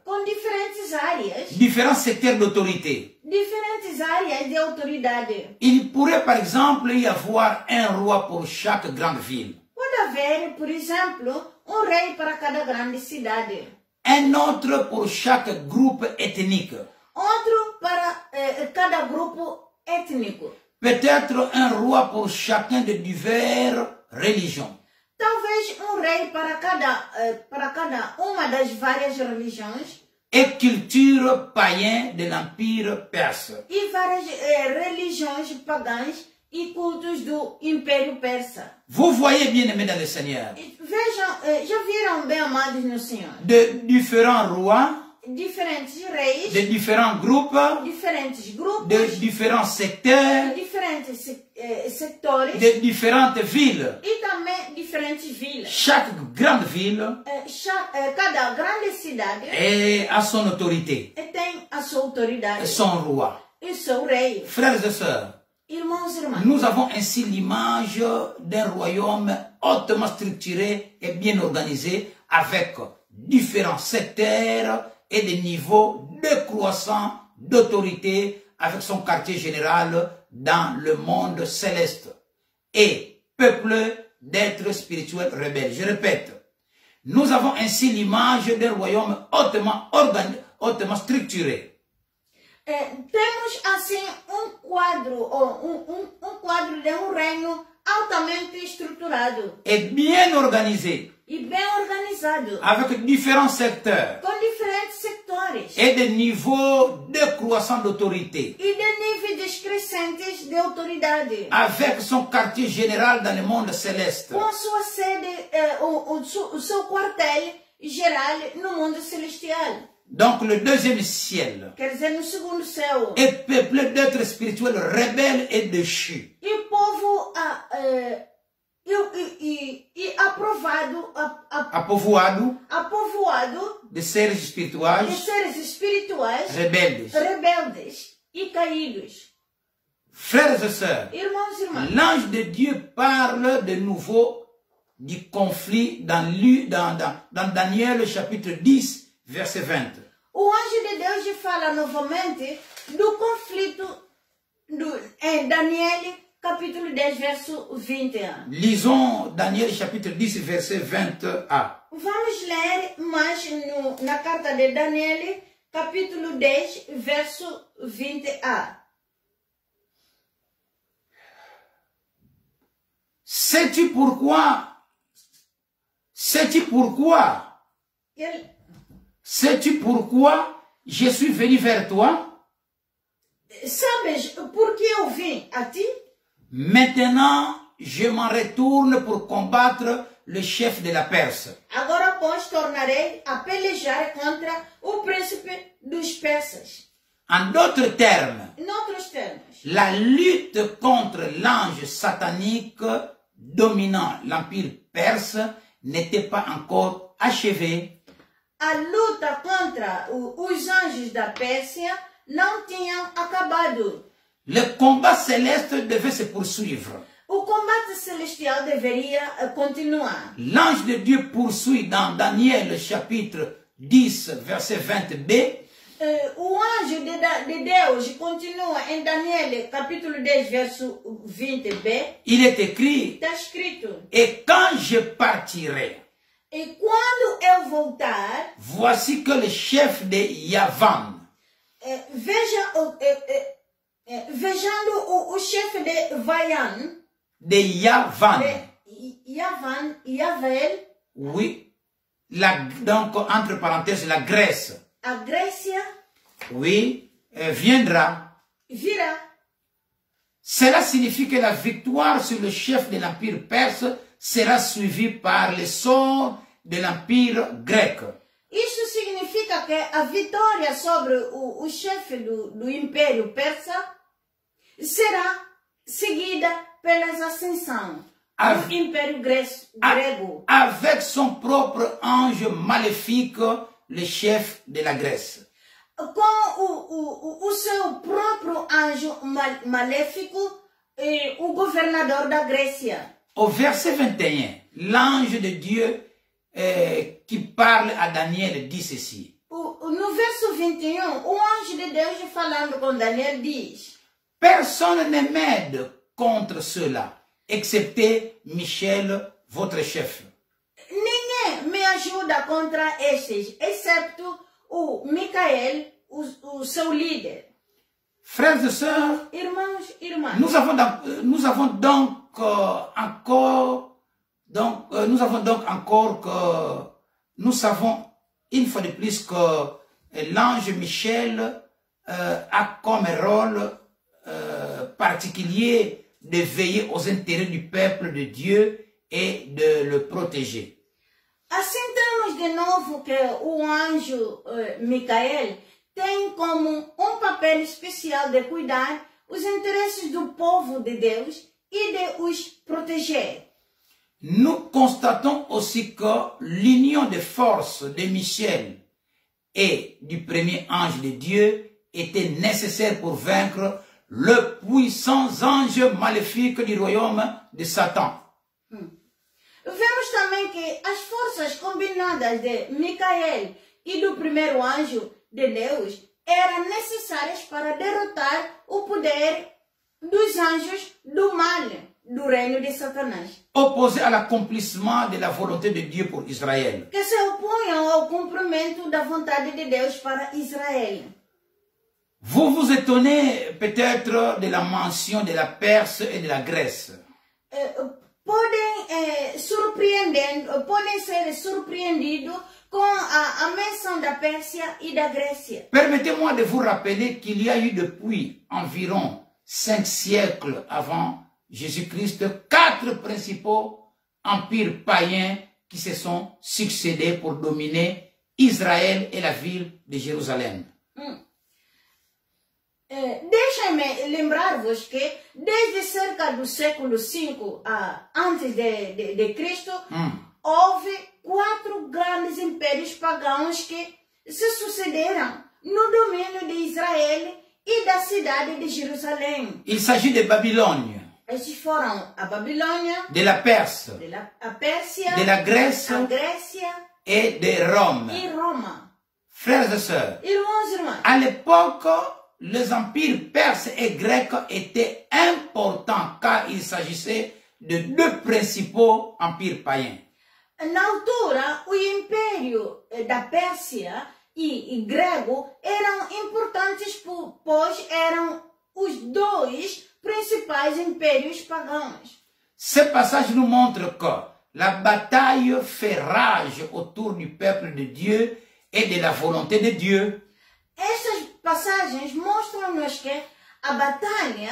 d'autorité. diferentes áreas de autoridade. Il pourrait par exemple y avoir un roi pour chaque grande ville, Pode haver, por exemplo, rei para cada grande cidade, un autre pour chaque groupe ethnique, outro para cada grupo étnico. peut-être un roi pour chacun de diverses religions. Talvez rei para cada uma das várias religiões et culture païenne de l'Empire perse. e várias religiões pagãs e cultos do Império Persa. Vous voyez, bien aimés dans le Seigneur, Vejam, já viram, bem amados no Senhor? de différents rois diferentes reis, de différents groupes, diferentes grupos, de différents secteurs, diferentes setores de différentes villes. e também diferentes vilas. Chaque grande ville Cada grande cidade a son autorité, tem a sua autoridade son roi. e seu rei. Frères et sœurs, Irmãos e irmãs, nous avons ainsi l'image d'un royaume hautement structuré et bien organisé avec différents secteurs et des niveaux décroissants d'autorité avec son quartier général dans le monde céleste et peuplé d'êtres spirituels rebelles. Je répète, nous avons ainsi l'image d'un royaume hautement structuré. Temos assim quadro, quadro de reino altamente estruturado Et bien organisé, e bem organizado, avec différents secteurs com diferentes setores et des niveaux décroissants d'autorité, e de níveis crescentes de autoridade, avec son quartier général dans le monde céleste. com a sua sede, o seu quartel geral no mundo celestial. Donc le deuxième ciel Quer dizer, no segundo céu. est peuplé d'êtres spirituels rebelles et déchus. E povo apovoado de seres de espirituais seres espirituais rebeldes. rebeldes e caídos. Frères et sœurs, Irmãos e irmãs, l'ange de Dieu parle de nouveau du conflit dans Daniel chapitre 10, verset 20. o anjo de Deus fala novamente do conflito em Daniel, capítulo 10, verso 21. Lisons Daniel chapitre 10, verset 20a. Vamos ler mais na carta de Daniel, capítulo 10, verso 20a. Sais-tu pourquoi? Sais-tu pourquoi? Sais-tu pourquoi je suis venu vers toi? Sabes por que eu vim a ti? Maintenant, je m'en retourne pour combattre le chef de la Perse. Agora, pois, tornarei a pelejar contra o príncipe dos persas. En d'autres termes, Em outros termos, la lutte contre l'ange satanique dominant l'empire perse n'était pas encore achevée. a luta contra os anjos da Pérsia não tinham acabado. Le combat céleste devait se poursuivre. O combate celestial deveria continuar. L'ange de Dieu poursuit dans Daniel chapitre 10, verset 20b. O anjo de Deus continua em Daniel, capítulo 10, verso 20b. Il est écrit, Está escrito: et quand je partirai, e quando eu voltar, voici que le chef de Yavan, vejando o chefe de Vaian, de Yavan, Yavel, oui, donc entre parenthèses, la Grèce, a Grécia, oui, viendra. virá. Cela signifie que la victoire sur le chef de l'empire perse sera suivie par le sort de l'empire grec. Isso significa que a vitória sobre o chefe do Império Persa será seguida pelas ascensões do Império Grego. Avec son propre ange maléfique, le chef de la Grèce. Com o seu próprio anjo maléfico, o governador da Grécia. Au verset 21, l'ange de Dieu qui parle à Daniel dit ceci. No verso 21, o anjo de Deus falando com Daniel diz: Personne ne m'aide contre cela, excepté Michel, votre chef. Ninguém me ajuda contra estes, excepto o Micael, o seu líder. Frères et sœurs, Irmãos e irmãs, nous avons donc encore que nous savons une fois de plus que l'ange Michel a comme rôle particulier de veiller aux intérêts du peuple de Dieu et de le protéger. assim temos vemos de novo que o anjo Micael tem como um papel especial de cuidar os interesses do povo de Deus e de os proteger. Nous constatons aussi que l'union des forces de Michel et du premier ange de Dieu était nécessaire pour vaincre le puissant ange maléfique du royaume de Satan. Vemos também que as forças combinadas de Micael e do primeiro anjo de Deus eram necessárias para derrotar o poder dos anjos do mal, do reino de Satanás. Opposé à l'accomplissement de la volonté de Dieu pour Israël. Que se opunham ao cumprimento da vontade de Deus para Israel. Vous vous étonnez peut-être de la mention de la Perse et de la Grèce. Podem ser surpreendidos com a menção da Pérsia e da Grécia. Permettez-moi de vous rappeler qu'il y a eu depuis environ 5 siècles avant Jésus-Christ 4 principaux empires païens qui se sont succédés pour dominer Israël et la ville de Jérusalem. Deixem-me lembrar-vos que desde cerca do século V antes de Cristo, houve 4 grandes impérios pagãos que se sucederam no domínio de Israel e da cidade de Jerusalém. Il s'agit de Babylone, Esses foram a Babilônia, de la Perse, a Pérsia, de la Grèce a Grécia et de Rome. e Roma. Frères et sœurs, Irmãos e irmãs, à l'époque, les empires perses et grecs étaient importants car il s'agissait de 2 principaux empires païens. na altura, o império da Pérsia e grego eram importantes, pois eram os 2 principais impérios pagãos. Ce passage nous montre que la bataille fait rage autour du peuple de Dieu et de la volonté de Dieu. Estas passagens mostram-nos que a batalha.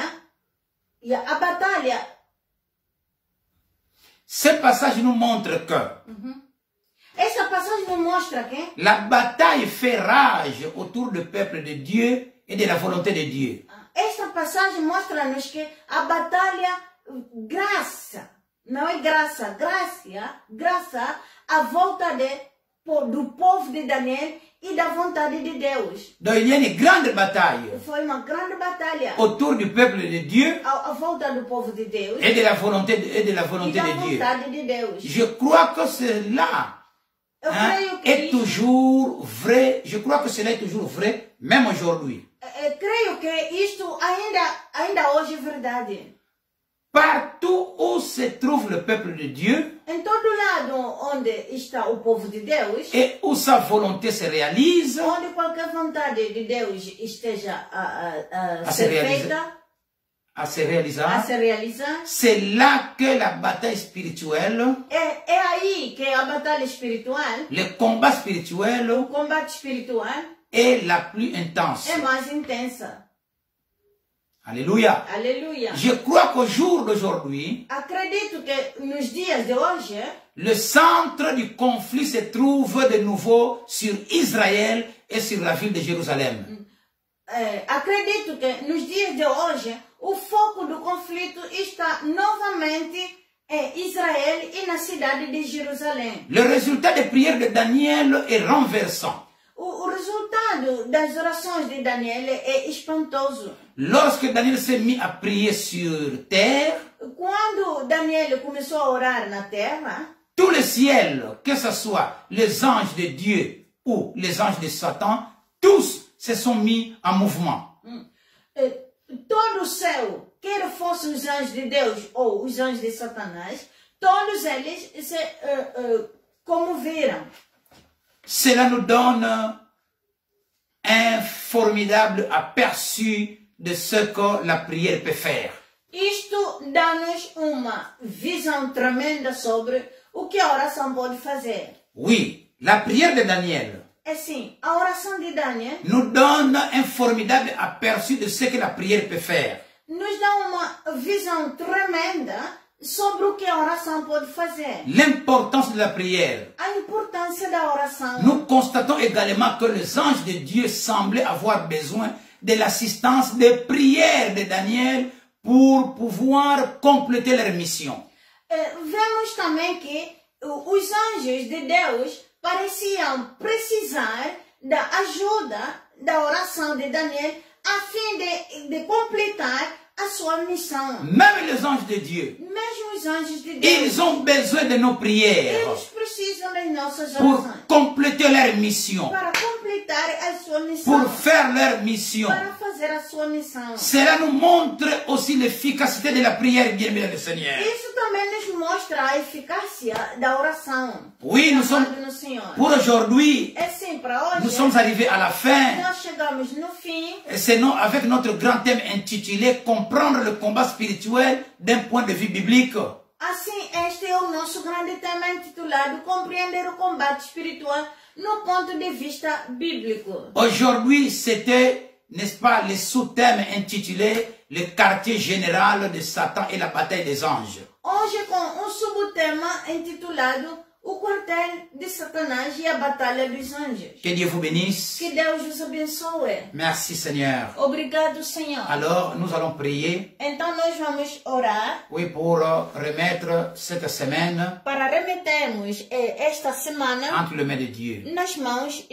Ce passage nous montre que Esta passagem nos mostra que la bataille fait rage autour du peuple de Dieu et de la volonté de Dieu. Esta passagem mostra-nos que a batalha não é graça à volta do povo de Daniel e da vontade de Deus. Donc il y a une grande bataille Foi uma grande batalha autour du peuple de Dieu à volta do povo de Deus et de la volonté e de da Dieu. vontade de Deus. Je crois que cela est toujours vrai. Je crois que cela est toujours vrai, même aujourd'hui. Creio que isto ainda hoje é verdade. Partout où se trouve le peuple de Dieu Em todo lado onde está o povo de Deus, et où sa volonté se réalise, onde qualquer vontade de Deus esteja a se ser realizar. feita, a se realizar, c'est là que la bataille spirituelle, é aí que a batalha espiritual, le combat spirituel o combate espiritual, est la plus intense. é mais intensa. Alléluia. Aleluia. Je crois qu'au jour d'aujourd'hui, Acredito que nos dias de hoje, le centre du conflit se trouve de nouveau sur Israël et sur la ville de Jérusalem. acredito que nos dias de hoje, o foco do conflito está novamente em Israel e na cidade de Jerusalém. Le résultat des prières de Daniel est renversant. O resultado das orações de Daniel é espantoso. Lorsque Daniel s'est mis à prier sur terre, Quando Daniel começou a orar na terra, tout le ciel, que ce soit les anges de Dieu ou les anges de Satan, tous se sont mis en mouvement. todo o céu, quer fossem os anjos de Deus ou os anjos de Satanás, todos eles se comoveram. Cela nous donne un formidable aperçu de ce que la prière peut faire. Isto dá-nos uma visão tremenda sobre o que a oração pode fazer. Oui, la prière de Daniel Assim, a oração de Daniel nous donne un formidable aperçu de ce que la prière peut faire. nos dá uma visão tremenda sobre o que a oração pode fazer. L'importance de la prière. A importância da oração. Nous constatons également que les anges de Dieu semblaient avoir besoin de l'assistance de prière de Daniel pour pouvoir compléter leur mission. Vemos também que os anjos de Deus pareciam precisar da ajuda da oração de Daniel a fim de completar a sua missão. Même les anges de Dieu, Mesmo os anjos de Deus, ils ont besoin de nos prières eles precisam das nossas pour orações compléter leur mission, para completar a sua missão, pour faire leur mission. para fazer a sua missão. Cela nous montre aussi l'efficacité de la prière, bien-aimé le Seigneur. Isso também nos mostra a eficácia da oração. Oui, nous sommes, No Senhor. pour aujourd'hui, É sim, para hoje, nous sommes arrivés à la fin. nós chegamos no fim. Et c'est avec notre grand thème intitulé « Comprendre le combat spirituel d'un point de vue biblique ». Assim, este é o nosso grande tema intitulado Compreender o combate espiritual no ponto de vista bíblico. Aujourd'hui, c'était, n'est-ce pas, le sous-thème intitulé « Le quartier général de Satan et la bataille des anges ». Hoje com subtema intitulado O quartel de Satanás e a batalha dos anjos. Que Dieu vous bénisse. Que Deus os abençoe. Merci Seigneur. Obrigado, Senhor. Alors, nous allons prier. Então nós vamos orar. Oui, pour remettre cette semaine Para remetermos esta semana entre les mains de Dieu. nas mãos